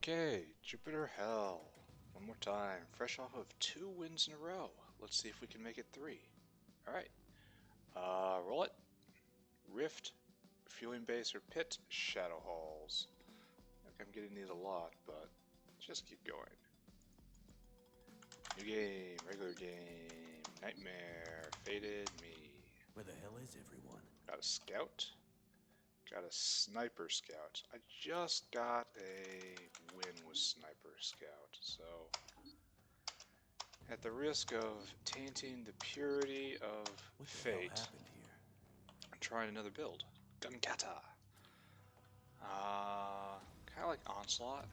Okay, Jupiter Hell. One more time. Fresh off of 2 wins in a row. Let's see if we can make it 3. Alright. Roll it. Rift, Fueling Base, or Pit, Shadow Halls. I'm getting these a lot, but just keep going. New game, regular game, Nightmare, Faded, me. Where the hell is everyone? Got a Scout. Got a Sniper Scout. I just got a win with Sniper Scout, so at the risk of tainting the purity of What the hell fate, happened here? I'm trying another build. GunKata. Kind of like Onslaught,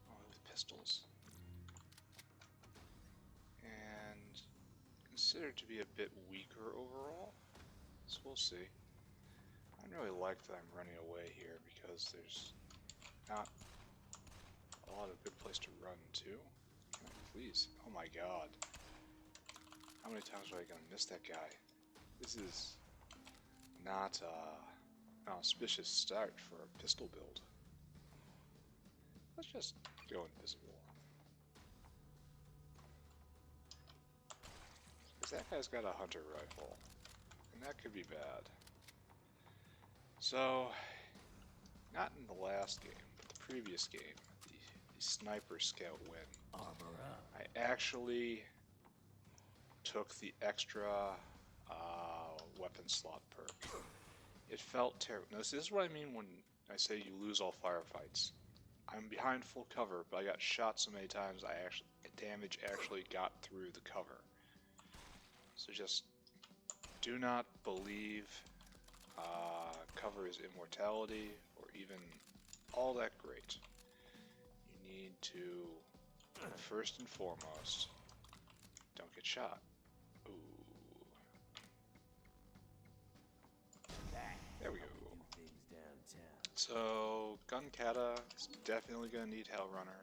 only with pistols. And considered to be a bit weaker overall, so we'll see. I don't really like that I'm running away here because there's not a lot of good place to run to. Can I please? Oh my god. How many times am I gonna miss that guy? This is not an auspicious start for a pistol build. Let's just go invisible. Because that guy's got a hunter rifle. And that could be bad. So, not in the last game, but the previous game, the Sniper Scout win. Armor up. I actually took the extra weapon slot perk. It felt terrible. Now, this is what I mean when I say you lose all firefights. I'm behind full cover, but I got shot so many times damage actually got through the cover. So just do not believe cover is immortality or even all that great. You need to, first and foremost, don't get shot. Ooh. There we go. So, GunKata is definitely going to need Hellrunner.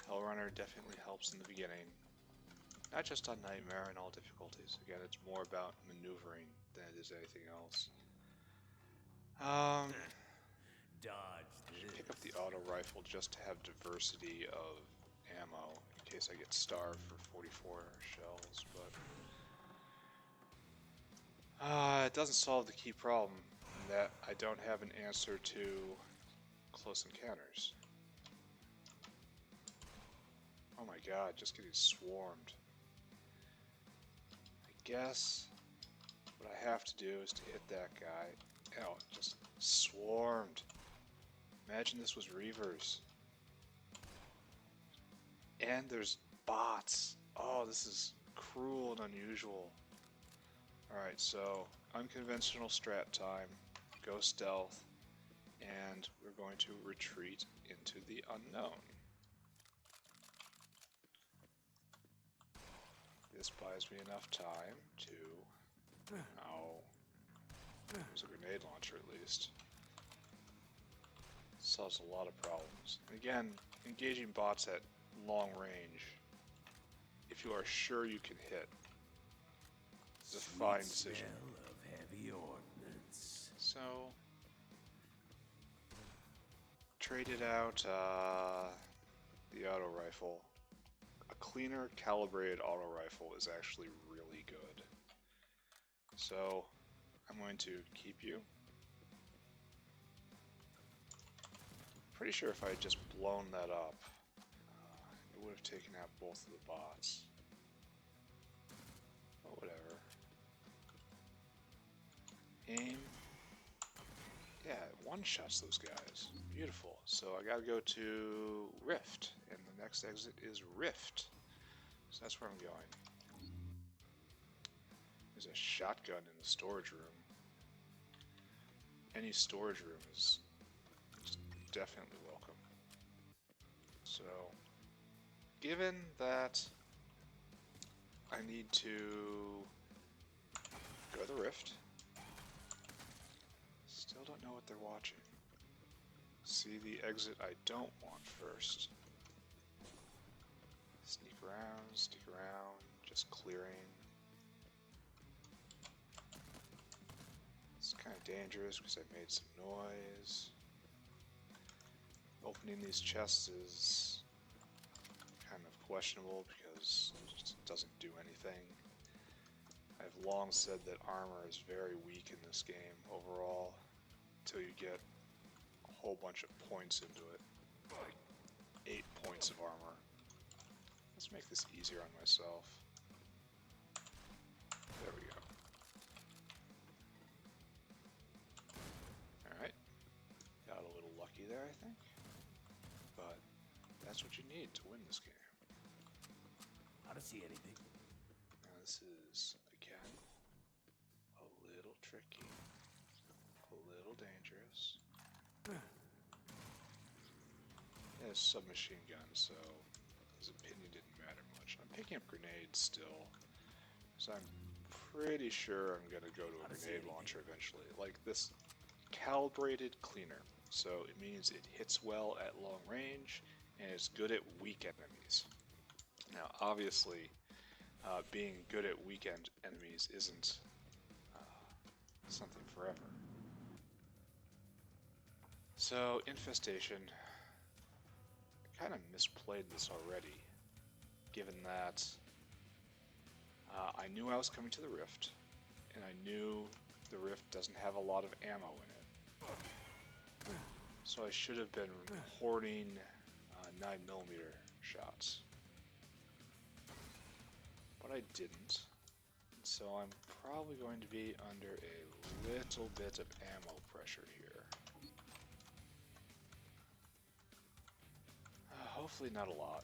Hellrunner definitely helps in the beginning. Not just on Nightmare and all difficulties. Again, it's more about maneuvering than it is anything else. Dodge this. Pick up the auto rifle just to have diversity of ammo in case I get starved for 44 shells, but it doesn't solve the key problem in that I don't have an answer to close encounters. Oh my god, just getting swarmed. I guess what I have to do is to hit that guy. Oh, just swarmed. Imagine this was Reavers. And there's bots. Oh, this is cruel and unusual. Alright, so unconventional strat time, go stealth, and we're going to retreat into the unknown. This buys me enough time to... Oh. There's a grenade launcher at least. Solves a lot of problems. And again, engaging bots at long range, if you are sure you can hit, is a fine decision. Smell of heavy ordnance. So, traded out the auto rifle. A cleaner calibrated auto rifle is actually really good. So, I'm going to keep you. Pretty sure if I had just blown that up, it would have taken out both of the bots. But whatever. Aim. Yeah, it one-shots those guys. Beautiful. So I gotta go to Rift, and the next exit is Rift. So that's where I'm going. There's a shotgun in the storage room. Any storage room is just definitely welcome. So, given that I need to go to the Rift, still don't know what they're watching. See the exit I don't want first. Sneak around, just clearing. It's kind of dangerous because I made some noise. opening these chests is kind of questionable because it just doesn't do anything. I've long said that armor is very weak in this game overall until you get a whole bunch of points into it. Like 8 points of armor. Let's make this easier on myself. There we go. Alright. Got a little lucky there, I think. But that's what you need to win this game. I don't see anything. Now this is, again, a little tricky. A little dangerous. Yeah, it's a submachine gun, so his opinion didn't matter much. I'm picking up grenades still, so I'm pretty sure I'm going to go to a grenade launcher eventually. Like this calibrated cleaner, so it means it hits well at long range and it's good at weak enemies. Now, obviously, being good at weekend enemies isn't something forever. So, Infestation, I kind of misplayed this already, given that I knew I was coming to the Rift, and I knew the Rift doesn't have a lot of ammo in it. So I should have been hoarding 9mm shots. But I didn't. So I'm probably going to be under a little bit of ammo pressure here. Hopefully not a lot.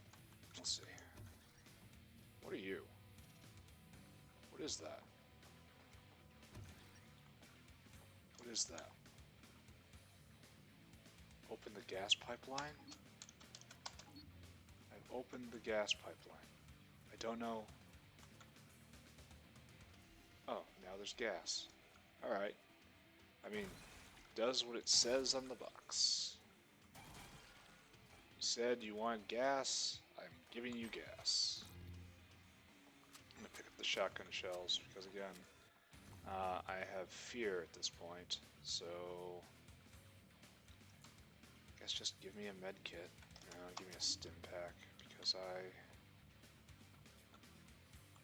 We'll see. What are you? What is that? What is that? Open the gas pipeline? I've opened the gas pipeline. I don't know. Oh, now there's gas. Alright. I mean, does what it says on the box. You said you want gas, I'm giving you gas. I'm gonna pick up the shotgun shells because again, I have fear at this point, so I guess just give me a med kit. Give me a stim pack because I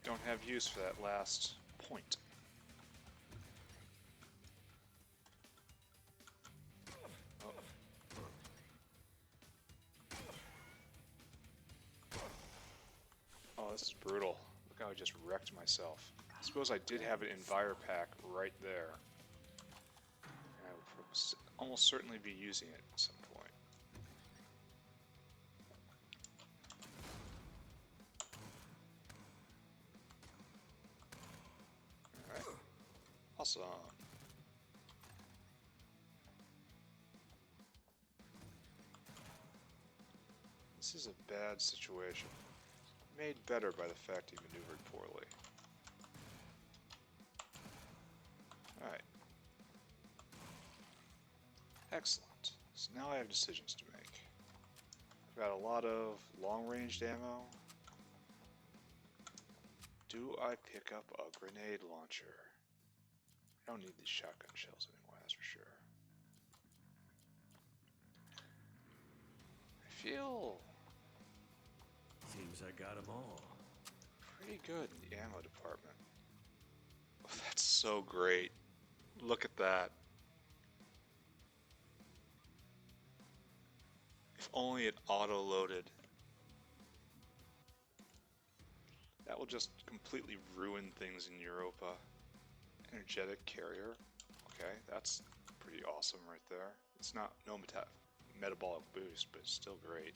don't have use for that last point. Oh, this is brutal. Look how I just wrecked myself. I suppose I did have an Envir pack right there. And I would almost certainly be using it at some point. Alright. Awesome. This is a bad situation. Made better by the fact he maneuvered poorly. Alright. Excellent. So now I have decisions to make. I've got a lot of long-ranged ammo. Do I pick up a grenade launcher? I don't need these shotgun shells anymore, that's for sure. I feel Seems I got them all. pretty good in the ammo department. Oh, that's so great. Look at that. If only it auto-loaded. That will just completely ruin things in Europa. Energetic carrier. Okay, that's pretty awesome right there. It's not no metabolic boost, but it's still great.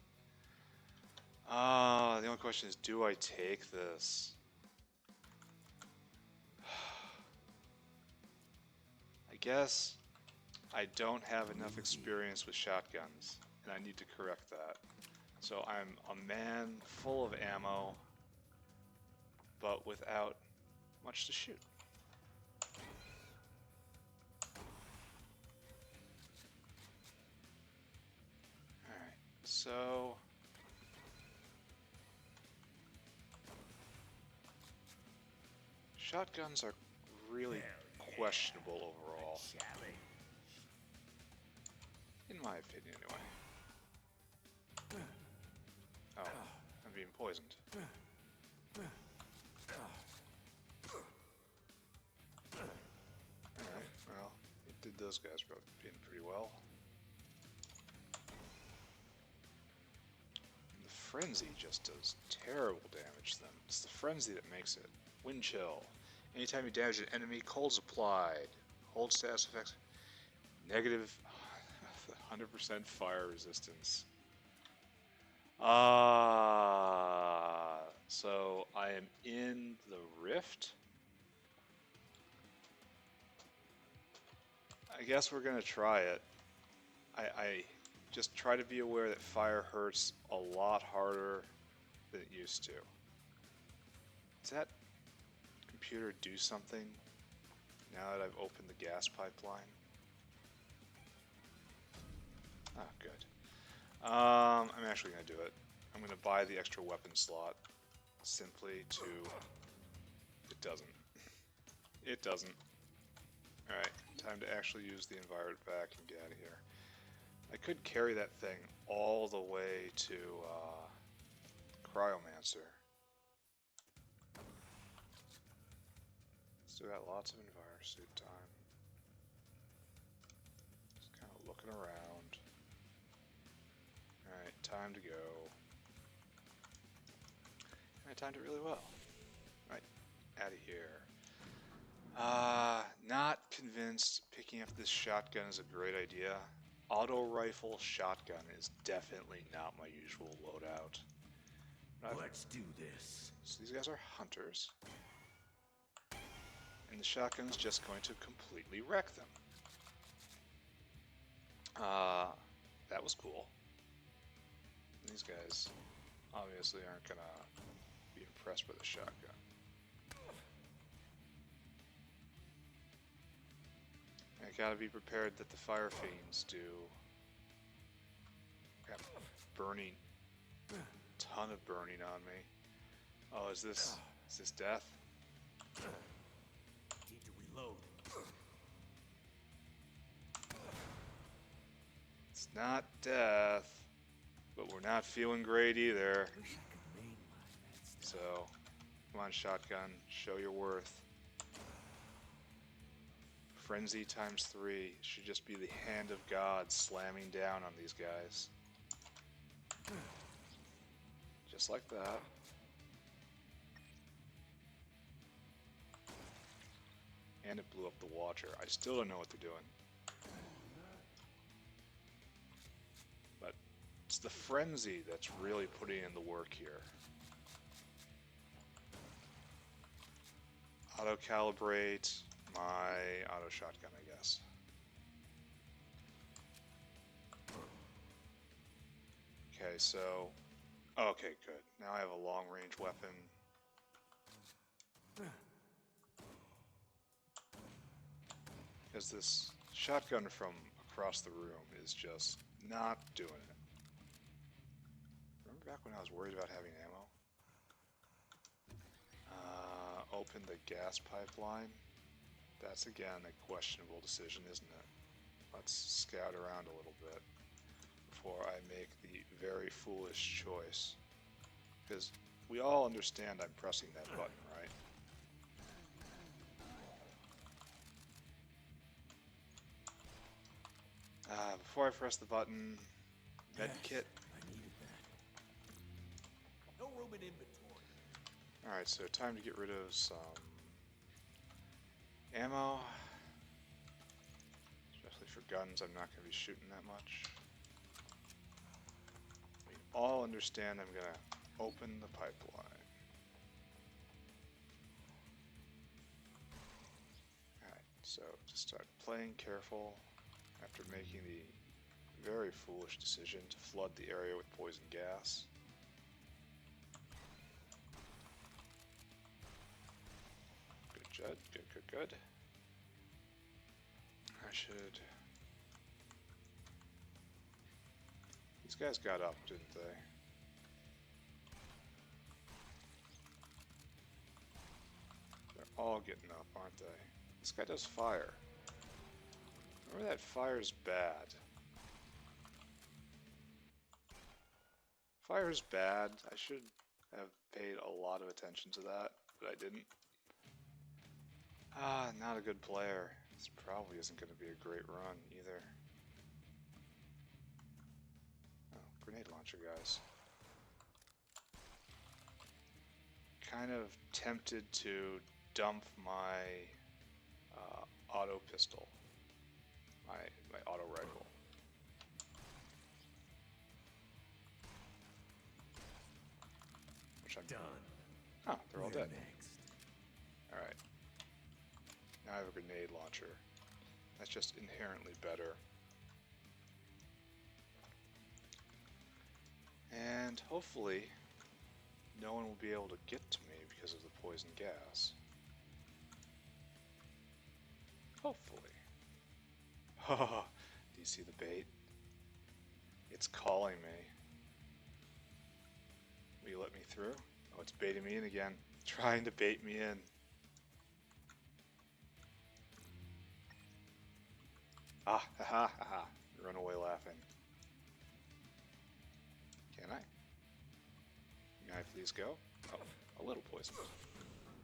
The only question is, do I take this? I guess I don't have enough experience with shotguns, and I need to correct that. So I'm a man full of ammo, but without much to shoot. Alright, so shotguns are really questionable overall, Challenge. in my opinion anyway. being poisoned. Alright, well, it did those guys being pretty well. The frenzy just does terrible damage to them. It's the frenzy that makes it. Wind chill. Anytime you damage an enemy, cold's applied. Hold status effects. Negative 100% fire resistance. So I am in the rift. I guess we're gonna try it. I just try to be aware that fire hurts a lot harder than it used to. Does that computer do something now that I've opened the gas pipeline? Ah, good. I'm actually gonna do it. I'm gonna buy the extra weapon slot simply to... It doesn't. It doesn't. Alright, time to actually use the environment back and get out of here. I could carry that thing all the way to Cryomancer. Still got lots of envirosuit time. Just kind of looking around. Alright, time to go. I timed it really well. Right, out of here. Not convinced picking up this shotgun is a great idea. Auto rifle shotgun is definitely not my usual loadout. Let's do this. So these guys are hunters. And the shotgun's just going to completely wreck them. That was cool. These guys obviously aren't gonna be impressed by the shotgun. I gotta be prepared that the fire fiends do. Got burning, ton of burning on me. Oh, is this death? Need to reload. It's not death, but we're not feeling great either. So, come on, shotgun, show your worth. Frenzy times 3 should just be the hand of God slamming down on these guys. Just like that. And it blew up the Watcher. I still don't know what they're doing. But it's the frenzy that's really putting in the work here. Auto-calibrate my auto shotgun, I guess. Okay, so... Okay, good. Now I have a long-range weapon. Because this shotgun from across the room is just not doing it. Remember back when I was worried about having ammo? Open the gas pipeline. That's again a questionable decision, isn't it? Let's scout around a little bit before I make the very foolish choice. Because we all understand I'm pressing that button, right? Before I press the button, med kit. I needed that. No room in inventory. Alright, so time to get rid of some ammo. Especially for guns, I'm not going to be shooting that much. We all understand I'm going to open the pipeline. Alright, so just start playing careful after making the very foolish decision to flood the area with poison gas. Good, good. I should... These guys got up, didn't they? They're all getting up, aren't they? This guy does fire. Remember that fire's bad. Fire's bad. I should have paid a lot of attention to that, but I didn't. Ah, not a good player. This probably isn't going to be a great run either. Oh, grenade launcher, guys. Kind of tempted to dump my auto pistol, my auto rifle. Which I'm Done. Oh, they're all We're dead. next. Alright. Now I have a grenade launcher. That's just inherently better. And hopefully, no one will be able to get to me because of the poison gas. Hopefully. Do you see the bait? It's calling me. Will you let me through? Oh, it's baiting me in again. Trying to bait me in. Ah, haha, haha. Run away laughing. Can I? May I please go? Oh, a little poison.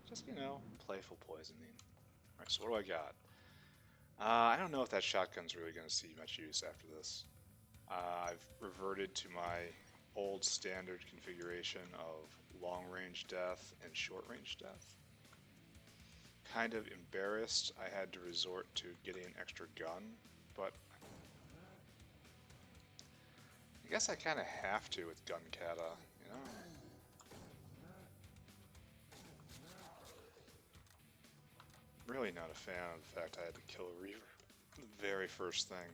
Just, you know, playful poisoning. Alright, so what do I got? I don't know if that shotgun's really going to see much use after this. I've reverted to my old standard configuration of long-range death and short-range death. Kind of embarrassed I had to resort to getting an extra gun, but I guess I kind of have to with GunKata, you know? Really not a fan of the fact I had to kill a Reaver the very first thing.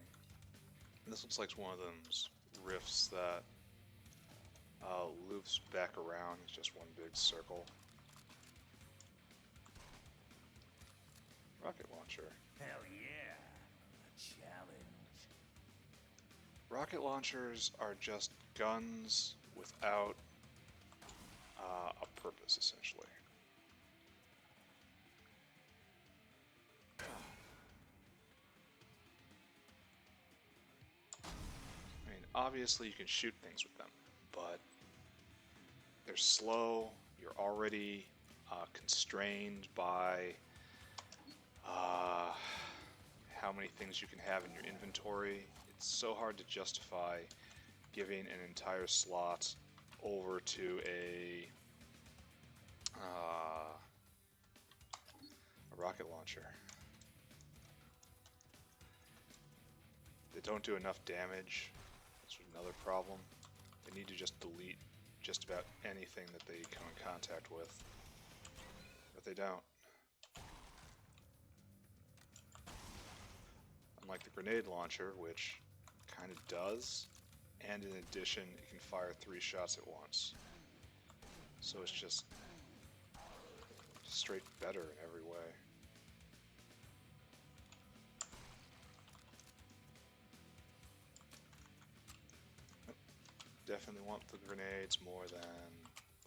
This looks like one of those rifts that loops back around. It's just one big circle. Rocket launcher. Hell yeah. A challenge. Rocket launchers are just guns without a purpose, essentially. I mean, obviously you can shoot things with them, but they're slow. You're already constrained by how many things you can have in your inventory. It's so hard to justify giving an entire slot over to a rocket launcher. They don't do enough damage. That's another problem. They need to just delete just about anything that they come in contact with. But they don't. Unlike the grenade launcher, which kind of does, and in addition, it can fire 3 shots at once. So it's just straight better in every way. Definitely want the grenades more than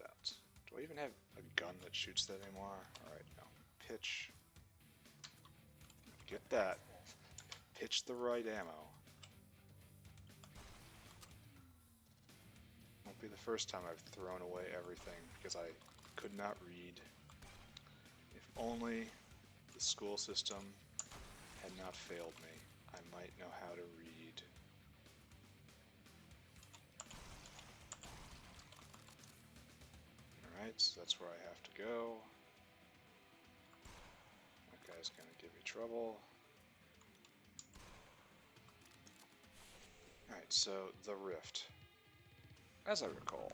that. Do I even have a gun that shoots that anymore? Alright, no. Pitch. Get that. Pitch the right ammo. Won't be the first time I've thrown away everything because I could not read. If only the school system had not failed me, I might know how to read. Alright, so that's where I have to go. That guy's gonna give me trouble. Alright, so the rift. As I recall,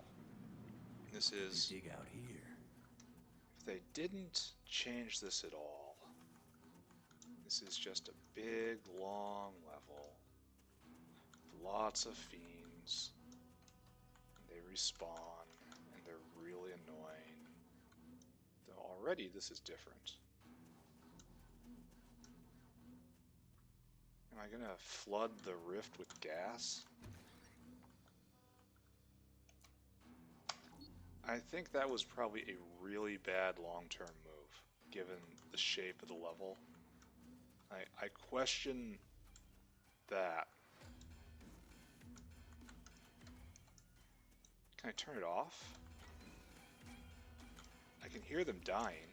this is... You dig out here. If they didn't change this at all, this is just a big, long level. With lots of fiends. They respawn, and they're really annoying. Though already this is different. Am I gonna flood the rift with gas? I think that was probably a really bad long-term move, given the shape of the level. I question that. Can I turn it off? can hear them dying.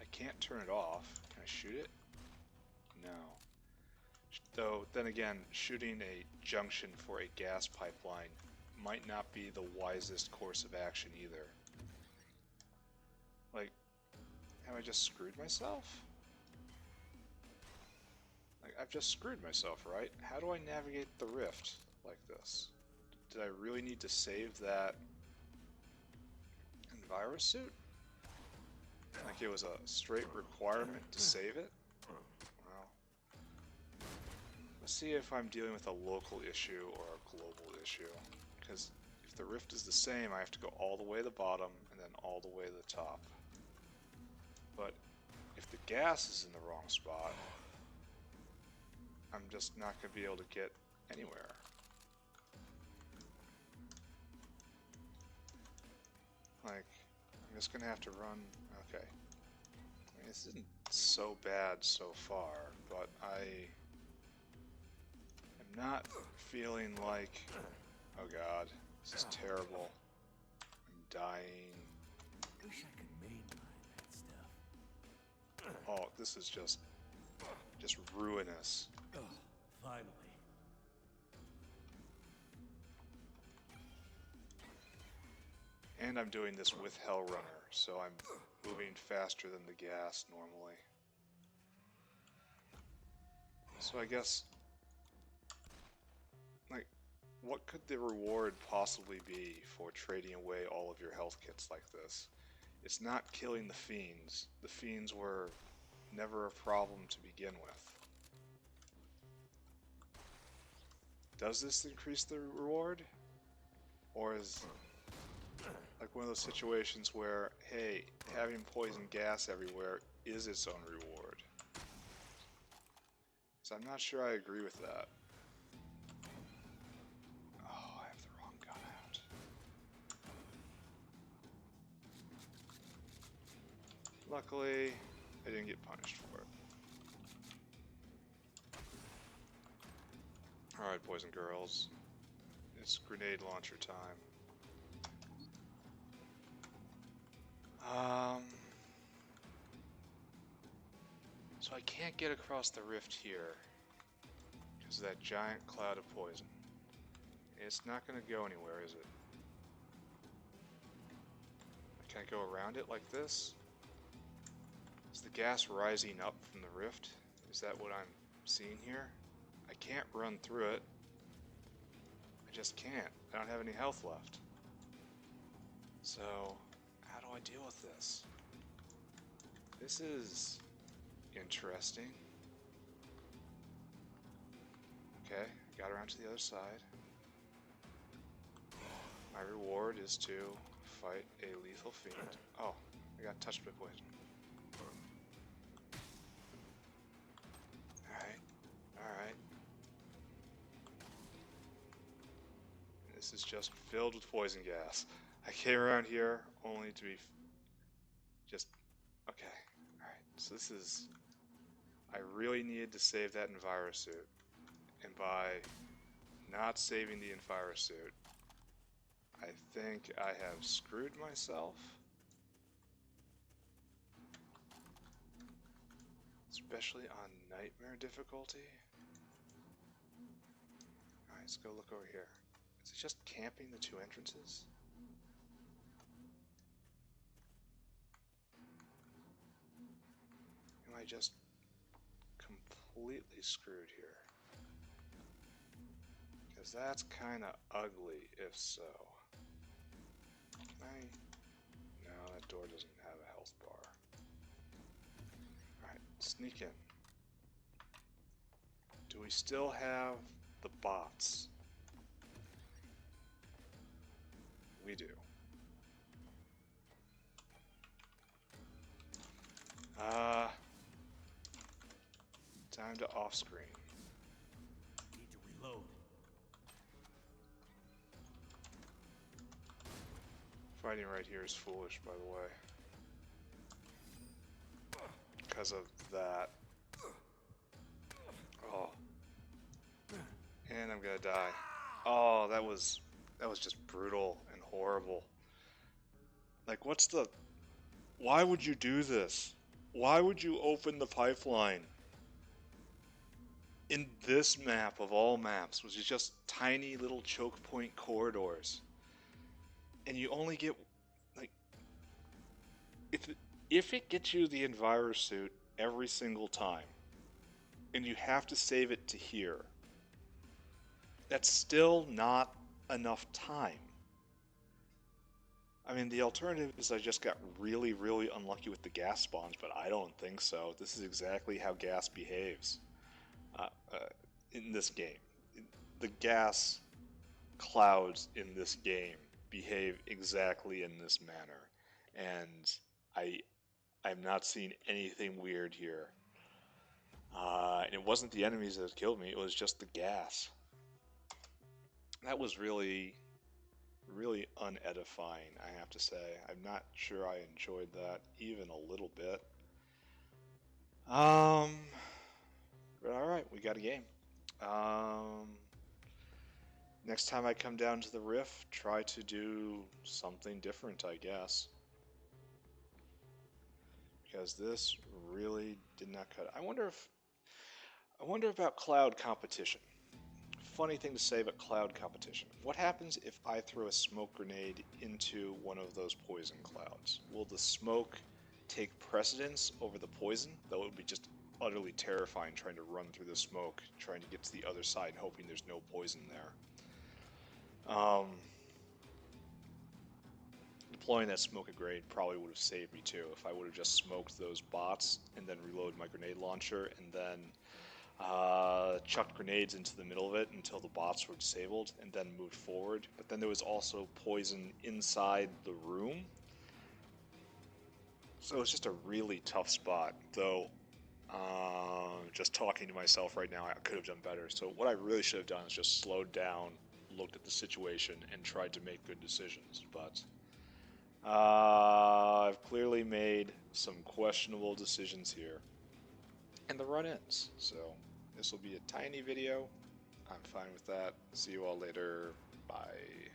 I can't turn it off. Can I shoot it? No. Though, then again, shooting a junction for a gas pipeline might not be the wisest course of action either. Like, have I just screwed myself? Like, I've just screwed myself, right? How do I navigate the rift like this? Did I really need to save that Enviro suit? Like it was a straight requirement to save it? Well, let's see if I'm dealing with a local issue or a global issue. Because if the rift is the same, I have to go all the way to the bottom and then all the way to the top. But if the gas is in the wrong spot, I'm just not going to be able to get anywhere. Like, I'm just going to have to run. Okay. I mean, this isn't so bad so far, but I am not feeling like, oh god, this is terrible. I'm dying. Wish I could mainline that stuff. Oh, this is just ruinous. Oh, finally. And I'm doing this with Hellrunner, so I'm moving faster than the gas normally. So I guess, like, what could the reward possibly be for trading away all of your health kits like this? It's not killing the fiends. The fiends were never a problem to begin with. Does this increase the reward? Or is like one of those situations where, hey, having poison gas everywhere is its own reward? So I'm not sure I agree with that. Oh, I have the wrong gun out. Luckily, I didn't get punished for it. Alright, boys and girls. It's grenade launcher time. So I can't get across the rift here because of that giant cloud of poison. It's not going to go anywhere, is it? Can I go around it like this? Is the gas rising up from the rift? Is that what I'm seeing here? I can't run through it. I just can't. I don't have any health left. So, how do I deal with this? This is interesting. Okay, got around to the other side. My reward is to fight a lethal fiend. Oh, I got touched by poison. Alright, alright. This is just filled with poison gas. I came around here only to be just... Okay, alright. So this is... I really needed to save that Enviro suit. And by not saving the Enviro suit, I think I have screwed myself. Especially on nightmare difficulty. Alright, let's go look over here. Is it just camping the two entrances? Am I just completely screwed here? Because that's kind of ugly if so. Can I... No, that door doesn't have a health bar. Alright, sneak in. Do we still have the bots? We do. Time to off screen. Need to reload. Fighting right here is foolish, by the way. Because of that. Oh. And I'm gonna die. Oh, that was just brutal and horrible. Like, why would you do this? Why would you open the pipeline in this map of all maps, which is just tiny little choke point corridors? And you only get, like, if if it gets you the Enviro suit every single time, and you have to save it to here, that's still not enough time. I mean, the alternative is I just got really, really unlucky with the gas spawns, but I don't think so. This is exactly how gas behaves uh, uh, in this game. The gas clouds in this game behave exactly in this manner, and I I'm not seeing anything weird here. And it wasn't the enemies that killed me; it was just the gas. That was really, really unedifying, I have to say. I'm not sure I enjoyed that even a little bit. Um, but all right, we got a game. Um, Next time I come down to the Rift, try to do something different, I guess. Because this really did not cut it. I wonder about cloud competition. Funny thing to say about cloud competition. What happens if I throw a smoke grenade into one of those poison clouds? Will the smoke take precedence over the poison? That would be just utterly terrifying trying to run through the smoke, trying to get to the other side, hoping there's no poison there. Deploying that smoke grenade probably would have saved me too if I would have just smoked those bots and then reloaded my grenade launcher and then chucked grenades into the middle of it until the bots were disabled and then moved forward. But then there was also poison inside the room. So it's just a really tough spot, though. Just talking to myself right now, I could have done better. So what I really should have done is just slowed down, looked at the situation, and tried to make good decisions. But I've clearly made some questionable decisions here. And the run ends. So this will be a tiny video. I'm fine with that. See you all later. Bye.